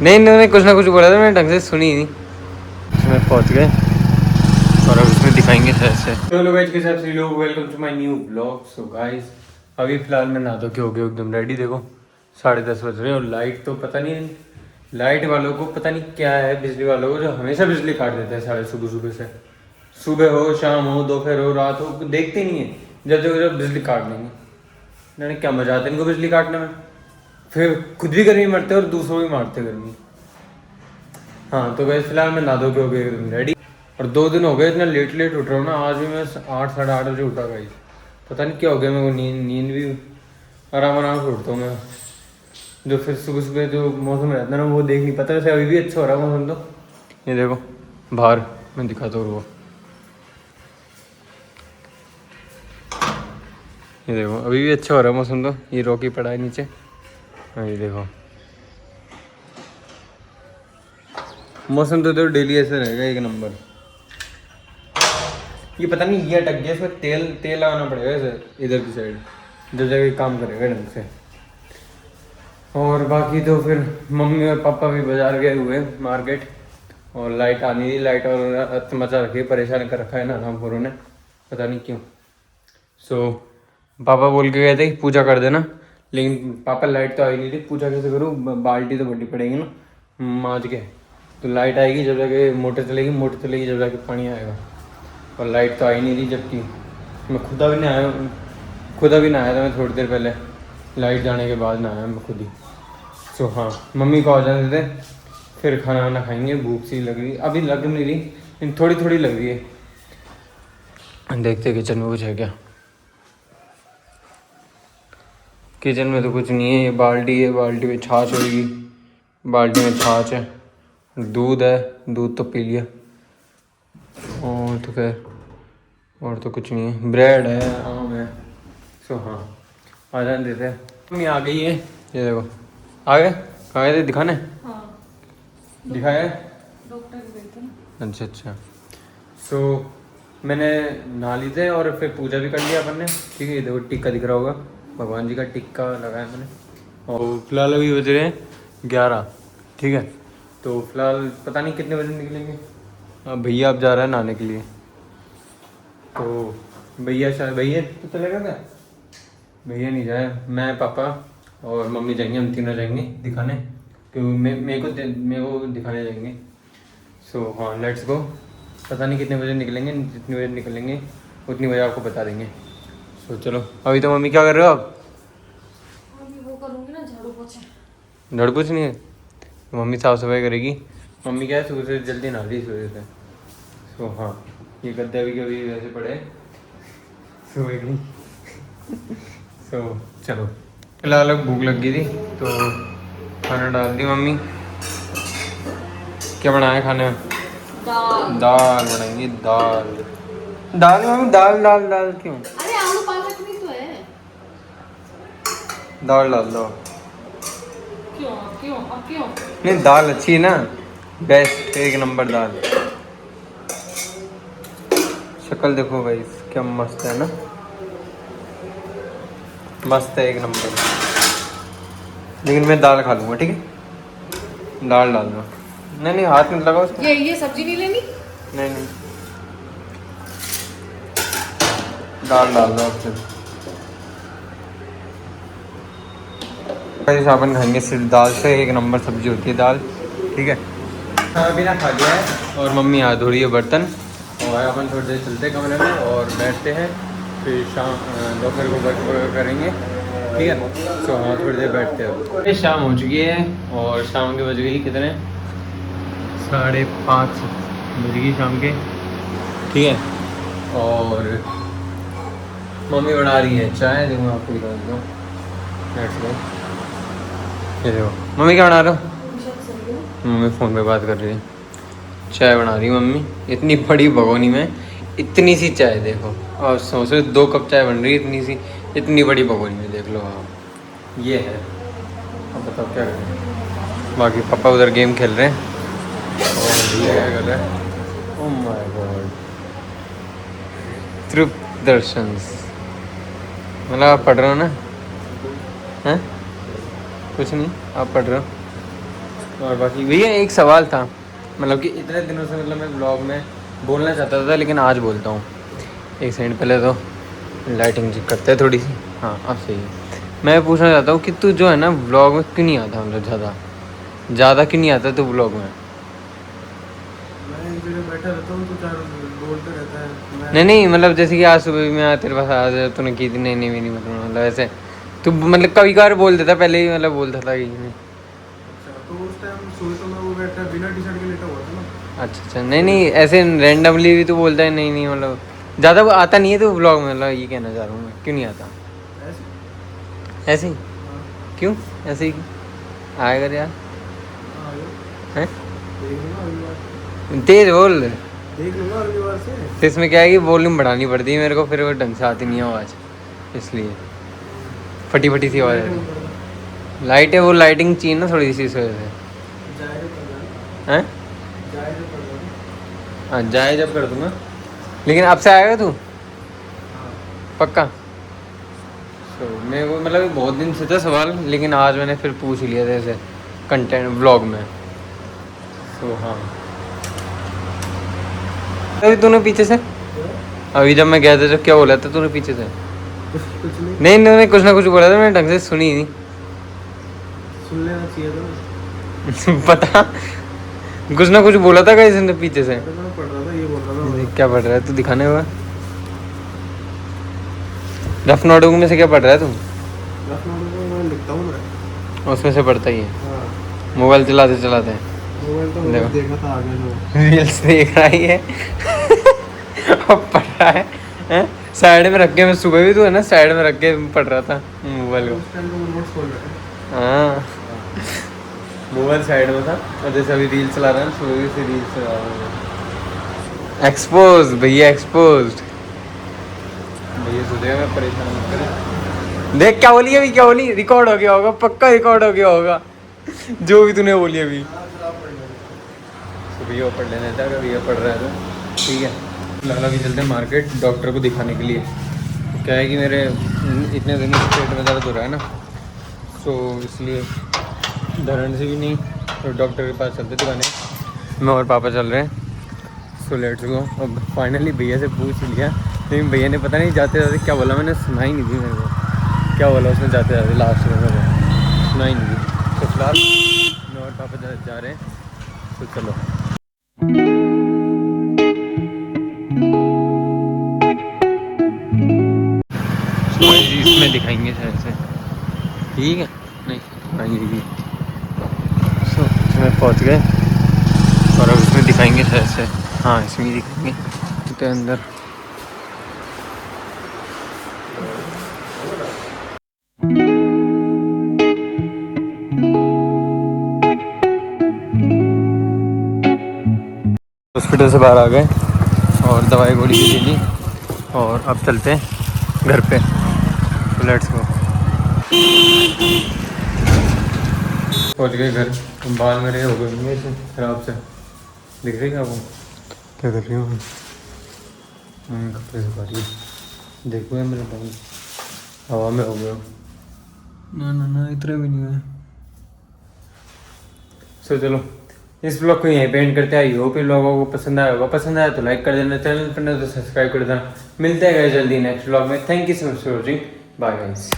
नहीं, इन्होंने कुछ ना कुछ बोला था, मैंने ढंग से सुनी नहीं। इसमें पहुंच गए और अब इसमें दिखाएंगे ऐसे। तो लोग गाइस, कैसे आप सभी लोग, welcome to my new blog. So guys, अभी फिलहाल मैं नहा धो के हो गया एकदम रेडी। देखो 10:30 बज रहे हैं और लाइट तो पता नहीं, लाइट वालों को पता नहीं क्या है, बिजली वालों को जो हमेशा बिजली काट देते हैं साढ़े सुबह सुबह से। सुबह हो, शाम हो, दोपहर हो, रात हो, देखते ही नहीं है, जब देखो जब बिजली काट देंगे। मैंने क्या मजा आता है इनको बिजली काटने में, फिर खुद भी गर्मी मरते और दूसरों भी मारते गर्मी। हाँ तो वैसे फिलहाल मैं नहा धो के हो गया एकदम रेडी। और 2 दिन हो गए इतना लेट लेट उठ रहा हूँ ना। आज भी मैं 8 साढ़े 8 बजे उठा गाइस। पता नहीं क्या हो गया मेरे को, नींद नींद भी आराम आराम से उठता हूँ मैं। जो फिर सुबह सुबह जो मौसम रहता है ना वो देख नहीं पता। वैसे अभी भी अच्छा हो रहा है मौसम तो। ये देखो बाहर मैं दिखाता हूँ वो, ये देखो अभी भी अच्छा हो रहा है मौसम तो। ये रॉकी पड़ा है नीचे। हाँ ये देखो मौसम तो डेली ऐसे रहेगा एक नंबर। ये पता नहीं ये अटक गया, इसमें तेल तेल लगाना पड़ेगा इसे इधर की साइड, जो जगह काम करेगा ढंग से। और बाकी तो फिर मम्मी और पापा भी बाजार गए हुए मार्केट। और लाइट आनी नहीं, लाइट और मचा रखी है, परेशान कर रखा है ना रामपुरों ने, पता नहीं क्यों। सो पापा बोल के गए थे कि पूजा कर देना, लेकिन पापा लाइट तो आई नहीं थी। पूजा कैसे करूँ, बाल्टी तो भरनी पड़ेगी ना माँज के। तो लाइट आएगी जब जाके मोटर चलेगी, मोटर चलेगी जब जाके पानी आएगा। और लाइट तो आई नहीं थी, जबकि मैं खुदा भी नहीं आया, खुदा भी ना आया था मैं थोड़ी देर पहले। लाइट जाने के बाद ना आया मैं खुद ही। सो हाँ मम्मी को आ जाने देते, फिर खाना वाना खाएंगे। भूख सी लग रही, अभी लग नहीं रही लेकिन थोड़ी थोड़ी लग रही है। देखते किचन में कुछ है क्या। किचन में तो कुछ नहीं है। ये बाल्टी है, बाल्टी में छाछ होगी, बाल्टी में छाछ है, दूध है, दूध तो पी लिया। और तो खैर और तो कुछ नहीं है। ब्रेड है, आम है। सो हाँ आ जाने देते हैं। मम्मी आ गई है, ये देखो आ गए। कहाँ गए थे दिखाने? हाँ, दिखाया? डॉक्टर गए थे ना। अच्छा अच्छा। सो मैंने नहा ली थे और फिर पूजा भी कर लिया अपन ने। ठीक है, ये देखो टिक्का दिख रहा होगा, भगवान जी का टिक्का लगाया मैंने। और फिलहाल अभी बज रहे हैं 11। ठीक है, तो फिलहाल पता नहीं कितने बजे निकलेंगे। अब भैया अब जा रहा है नहाने के लिए। तो भैया शायद, भैया तो चलेगा क्या? भैया नहीं जाए, मैं पापा और मम्मी जाएंगे, हम तीनों जाएंगे दिखाने, क्योंकि मेरे को दिखाने जाएंगे। सो हाँ लेट्स गो। पता नहीं कितने बजे निकलेंगे, जितनी बजे निकलेंगे उतनी बजे आपको बता देंगे। सो चलो। अभी तो मम्मी क्या कर रहे हो आप? अभी वो करूँगी ना, झाड़ू पोछा। झाड़ू पोछ नहीं है, मम्मी साफ सफाई करेगी। मम्मी क्या है सुबह से जल्दी नहा ली इस वजह से। सो हाँ ये गद्दा भी कभी वैसे पड़े सुबह की। सो चलो। फिलहाल अब भूख लग गई थी तो खाना डाल दी मम्मी। क्या बनाया खाने में? दाल। दाल बनाएंगी, दाल। दाल मम्मी, दाल दाल दाल क्यों? अरे आलू पालक भी तो है। दाल डाल दो। क्यों क्यों अब क्यों? नहीं दाल अच्छी है ना, बेस्ट एक नंबर दाल। शक्ल देखो भाई क्या मस्त है ना, मस्त है एक नंबर। लेकिन मैं दाल खा लूँगा, ठीक है? दाल डाल दो। नहीं नहीं हाथ में लगाओ उसको। ये सब्जी नहीं लेनी। नहीं नहीं दाल डाल दो अब फिर। भाई साबन खाएंगे सिर्फ दाल से, एक नंबर सब्जी होती है दाल। ठीक है, खाना पीना खा लिया है और मम्मी हाथ धो रही है बर्तन। और अपन थोड़ी देर चलते हैं कमरे में और बैठते हैं, फिर शाम दोपहर को वर्क करेंगे। ठीक है, सो हाँ थोड़ी देर बैठते हैं। ये शाम हो चुकी है और शाम के बज गई कितने, 5:30 बज गई शाम के। ठीक है, और मम्मी बना रही है चाय। देखो मैं आपको दिखा देता हूँ। Let's go. ये देखो मम्मी क्या बना रहे हो? मम्मी फ़ोन पे बात कर रही है। चाय बना रही मम्मी, इतनी बड़ी भगोनी में इतनी सी चाय देखो। और सोचो 2 कप चाय बन रही है इतनी सी, इतनी बड़ी भगोनी में, देख लो आप। ये है, अब बताओ क्या करें। बाकी पापा उधर गेम खेल रहे हैं और ये क्या कर रहा है। ओह माय गॉड, तृप्त दर्शन। मतलब आप पढ़ रहे हो ना? हैं कुछ नहीं, आप पढ़ रहे हो? और बाकी भैया एक सवाल था, मतलब कि इतने दिनों से मतलब मैं ब्लॉग में बोलना चाहता था लेकिन आज बोलता हूँ। एक सेकंड पहले तो लाइटिंग चेक करते हैं थोड़ी सी। हाँ अब सही है। मैं पूछना चाहता हूँ कि तू जो है ना ब्लॉग में क्यों नहीं आता, मतलब ज़्यादा क्यों नहीं आता तू ब्लॉग में? मैं एक जगह बैठा रहता हूँ तो चार बोलते रहता है। नहीं मतलब जैसे कि आज सुबह भी मैं तेरे पास आज तूने की थी, नहीं मेरी मतलब ऐसे तू मतलब कभी कभार बोल देता, पहले ही मतलब बोलता था कि नहीं। अच्छा तो उस टाइम सोए तो मैं वो बैठा बिना टी शर्ट के लेटा हुआ था ना। अच्छा नहीं ऐसे रैंडमली भी तू बोलता है नहीं मतलब ज़्यादा वो आता नहीं है तो ब्लॉग में, मतलब ये कहना चाह रहा हूँ मैं, क्यों नहीं आता ऐसे ऐसे ही? हाँ क्यों ऐसे ही आएगा यार? हाँ, आ जाओ। हैं देख लूँगा अगली बार। तेज बोल। देख लूँगा अगली बार से। तो इसमें क्या है कि वॉल्यूम बढ़ानी पड़ती है मेरे को, फिर वो ढंग से आती नहीं है आवाज़, इसलिए फटी सी आवाज़ लाइट आती ऑन है। कर दो। लाइट है वो लाइटिंग चाहिए ना थोड़ी सी इस वजह से। जाए तो कर दो। हैं जाए तो कर दो। हाँ जाए जब कर दूँगा, लेकिन अब से आएगा तू हाँ पक्का? तो मेरे को मतलब बहुत दिन से था सवाल, लेकिन आज मैंने फिर पूछ लिया था ऐसे कंटेंट व्लॉग में। तो हाँ अभी तूने पीछे से, अभी जब मैं गया था जब क्या बोला था तूने पीछे से? कुछ नहीं। नहीं उन्होंने कुछ ना कुछ बोला था, मैंने ढंग से सुनी नहीं। सुन लेना चाहिए था ना। पता कुछ ना कुछ बोला था गाइस ने पीछे से। तो मैं पढ़ रहा था ये बोल रहा था देख क्या पढ़ रहा है तू, दिखाने हुआ रफ नोटबुक में से क्या पढ़ रहा है तू? रफ नोट में मैं लिखता हूँ मैं। उसमें से पढ़ता ही है हाँ मोबाइल चलाते चलाते? मोबाइल तो देखो। मैंने देखा था आगे जो। रील्स देख रहा ही है और पढ़ रहा है? साइड में रख के, मैं सुबह भी तो है ना साइड में रख के पढ़ रहा था मोबाइल को। उस टाइम तो वो नोट्स खोल रहे हैं। हाँ मोबाइल साइड में था, और जैसे अभी रील चला रहा है सुबह से रील चला रहा है। एक्सपोज भैया एक्सपोज। भैया सोचेगा मैं परेशान मत कर। देख क्या बोली अभी, क्या बोली? रिकॉर्ड हो गया होगा, पक्का रिकॉर्ड हो गया होगा जो भी तूने बोली अभी। तो भैया पढ़ लेने था, अगर भैया पढ़ रहा है तो ठीक है। फिलहाल अभी चलते हैं मार्केट डॉक्टर को दिखाने के लिए। तो क्या है कि मेरे इतने दिनों से पेट में दर्द हो रहा है ना, तो इसलिए धरण से भी नहीं, तो डॉक्टर के पास चलते दिखाने। मैं और पापा चल रहे हैं। So let's go. अब फाइनली भैया से पूछ लिया, लेकिन भैया ने पता नहीं जाते जाते क्या बोला, मैंने सुना ही नहीं थी मेरे को क्या बोला उसने जाते जाते लास्ट में, मेरे को सुना ही नहीं थी। तो फिलहाल मैं और पापा जा रहे हैं, तो चलो। इसमें दिखाएंगे शायद से, ठीक है? नहीं दिखाएंगे। सो इसमें पहुंच गए और अब इसमें दिखाएंगे शायद से। हाँ इसमें ही दिखाएंगे तो अंदर। हॉस्पिटल से बाहर आ गए और दवाई गोली भी ले ली, और अब चलते हैं घर पे। तो लेट्स गो। पहुंच गए घर। बाल मेरे हो गए ऐसे खराब से, दिख रही है आपको? क्या कर रही हूँ कपड़े सुखा रही हूँ, देखो ये मेरे बाल हवा में हो गया। ना इतना भी नहीं है। सो चलो इस ब्लॉग को यहीं पे एंड करते हैं। आई होप ये लोगों को पसंद आया होगा, पसंद आया तो लाइक कर देना, चैनल पर नहीं तो सब्सक्राइब कर देना। मिलते हैं जल्दी नेक्स्ट ब्लॉग में। Thank you so much for watching, bye guys.